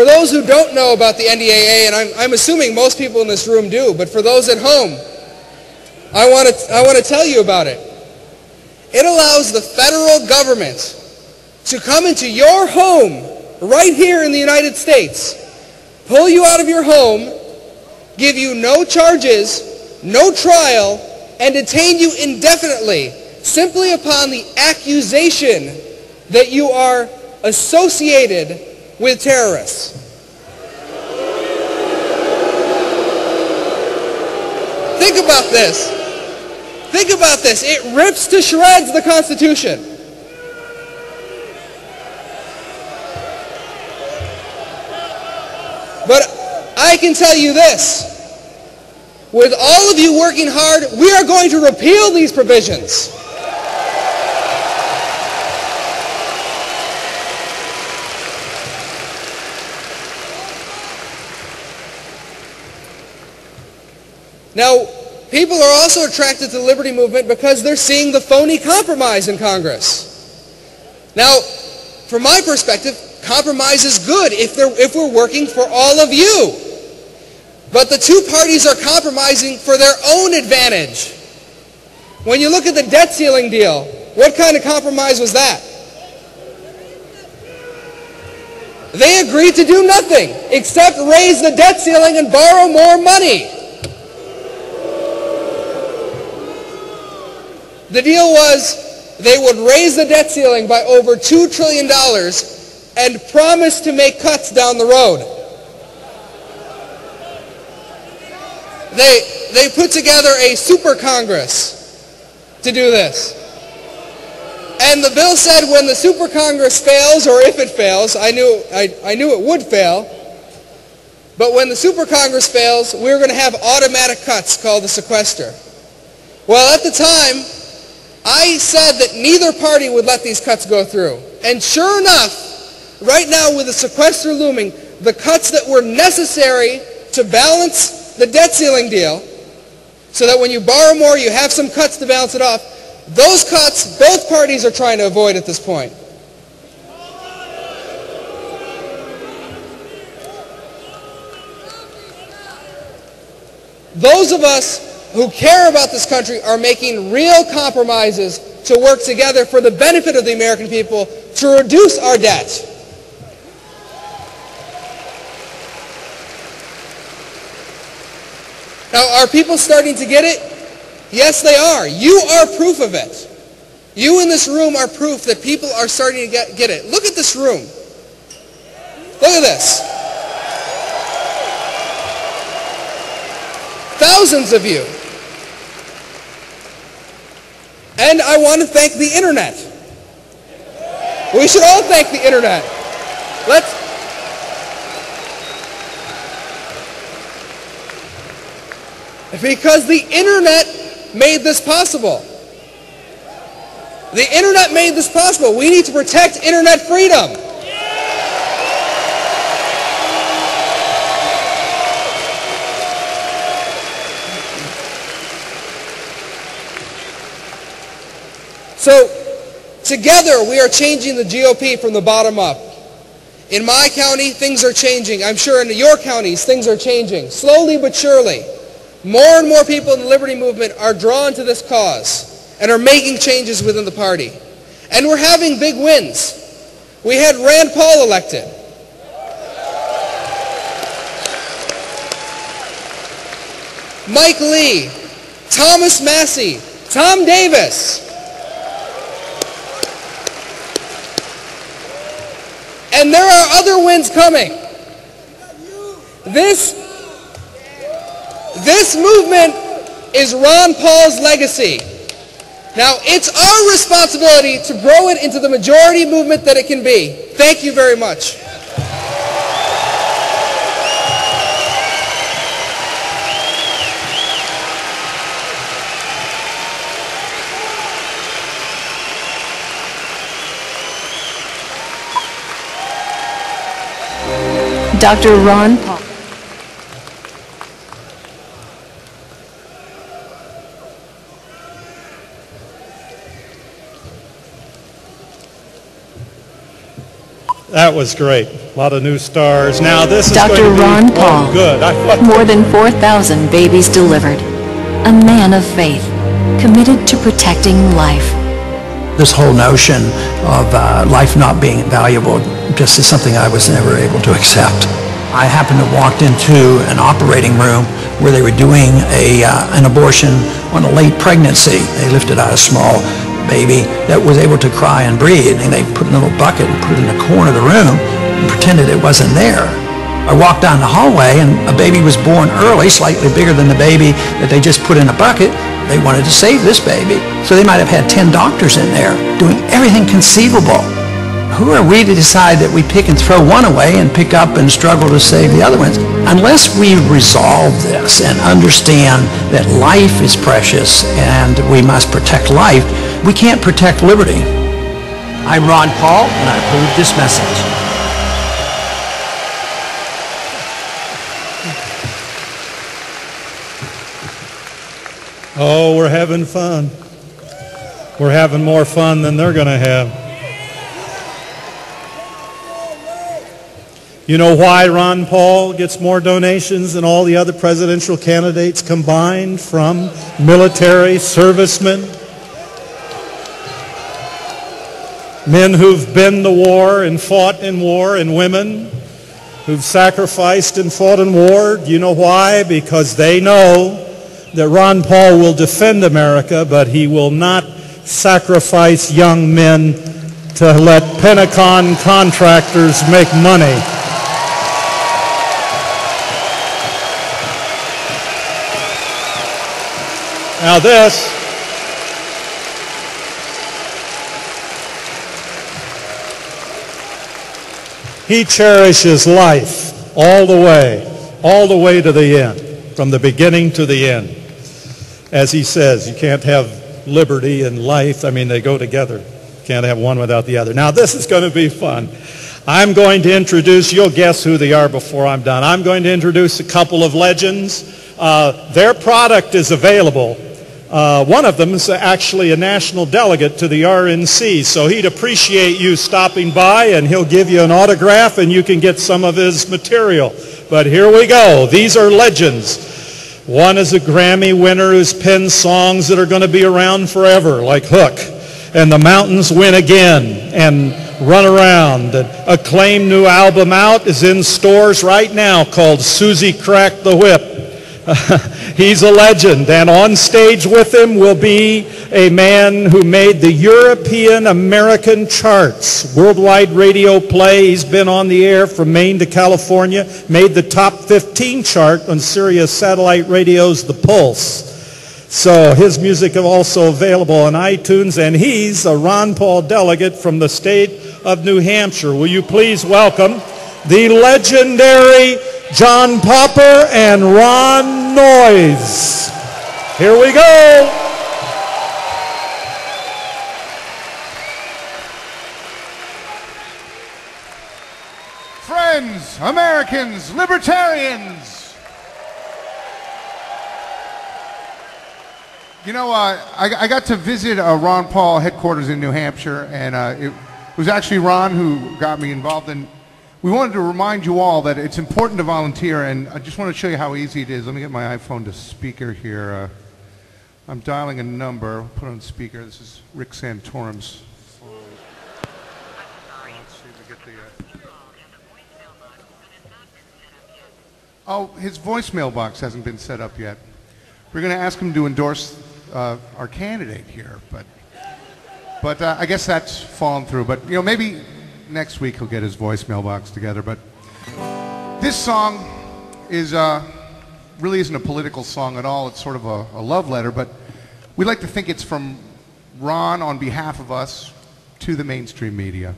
For those who don't know about the NDAA, and I'm assuming most people in this room do, but for those at home, I want to tell you about it. It allows the federal government to come into your home right here in the United States, pull you out of your home, give you no charges, no trial, and detain you indefinitely simply upon the accusation that you are associated with terrorists. Think about this. Think about this. It rips to shreds the Constitution. But I can tell you this. With all of you working hard, we are going to repeal these provisions. Now, people are also attracted to the liberty movement because they're seeing the phony compromise in Congress. Now, from my perspective, compromise is good if we're working for all of you. But the two parties are compromising for their own advantage. When you look at the debt ceiling deal, what kind of compromise was that? They agreed to do nothing except raise the debt ceiling and borrow more money. The deal was they would raise the debt ceiling by over $2 trillion and promise to make cuts down the road. They put together a super Congress to do this. And the bill said when the super Congress fails, or if it fails, I knew it would fail, but when the super Congress fails, we're going to have automatic cuts called the sequester. Well, at the time, I said that neither party would let these cuts go through. And sure enough, right now with the sequester looming, the cuts that were necessary to balance the debt ceiling deal, so that when you borrow more, you have some cuts to balance it off, those cuts, both parties are trying to avoid at this point. Those of us who care about this country are making real compromises to work together for the benefit of the American people to reduce our debt. Now, are people starting to get it? Yes, they are. You are proof of it. You in this room are proof that people are starting to get it. Look at this room. Look at this. Thousands of you. And I want to thank the internet. We should all thank the internet. Because the internet made this possible. The internet made this possible. We need to protect internet freedom. So, together we are changing the GOP from the bottom up. In my county, things are changing. I'm sure in your counties, things are changing. Slowly but surely. More and more people in the liberty movement are drawn to this cause and are making changes within the party. And we're having big wins. We had Rand Paul elected. Mike Lee, Thomas Massey, Tom Davis. And there are other wins coming. This movement is Ron Paul's legacy. Now, it's our responsibility to grow it into the majority movement that it can be. Thank you very much. Dr. Ron Paul. That was great. A lot of new stars. Now this is Dr. going to be Ron Paul. good. More than 4,000 babies delivered. A man of faith, committed to protecting life. This whole notion of life not being valuable just is something I was never able to accept. I happened to walk into an operating room where they were doing an abortion on a late pregnancy. They lifted out a small baby that was able to cry and breathe, and they put in a little bucket and put it in the corner of the room and pretended it wasn't there. I walked down the hallway and a baby was born early, slightly bigger than the baby that they just put in a bucket. They wanted to save this baby. So they might have had 10 doctors in there doing everything conceivable. Who are we to decide that we pick and throw one away and pick up and struggle to save the other ones? Unless we resolve this and understand that life is precious and we must protect life, we can't protect liberty. I'm Ron Paul, and I approve this message. Oh, we're having fun. We're having more fun than they're going to have. You know why Ron Paul gets more donations than all the other presidential candidates combined from military servicemen? Men who've been to war and fought in war, and women who've sacrificed and fought in war. Do you know why? Because they know that Ron Paul will defend America, but he will not sacrifice young men to let Pentagon contractors make money. Now this, he cherishes life all the way to the end, from the beginning to the end. As he says, you can't have liberty and life. I mean, they go together. Can't have one without the other. Now this is going to be fun. I'm going to introduce, you'll guess who they are before I'm done. I'm going to introduce a couple of legends. Their product is available. One of them is actually a national delegate to the RNC, so he'd appreciate you stopping by, and he'll give you an autograph and you can get some of his material. But here we go. These are legends. One is a Grammy winner who's penned songs that are going to be around forever, like Hook, and The Mountains Win Again, and Run Around. An acclaimed new album out is in stores right now called Susie Cracked the Whip. He's a legend, and on stage with him will be a man who made the European American charts, worldwide radio play. He's been on the air from Maine to California, made the top 15 chart on Sirius Satellite Radio's The Pulse. So his music is also available on iTunes, and he's a Ron Paul delegate from the state of New Hampshire. Will you please welcome the legendary John Popper and Ron Noyes. Here we go. Friends, Americans, libertarians. You know, I got to visit Ron Paul headquarters in New Hampshire, and it was actually Ron who got me involved in. We wanted to remind you all that it's important to volunteer, and I just want to show you how easy it is. Let me get my iPhone to speaker here. I'm dialing a number. Put it on speaker. This is Rick Santorum's phone. Let's see if we get the... Oh, his voicemail box hasn't been set up yet. We're going to ask him to endorse our candidate here, but I guess that's fallen through. But, you know, maybe next week he'll get his voicemail box together. But this song is really isn't a political song at all. It's sort of a love letter, but we like to think it's from Ron on behalf of us to the mainstream media.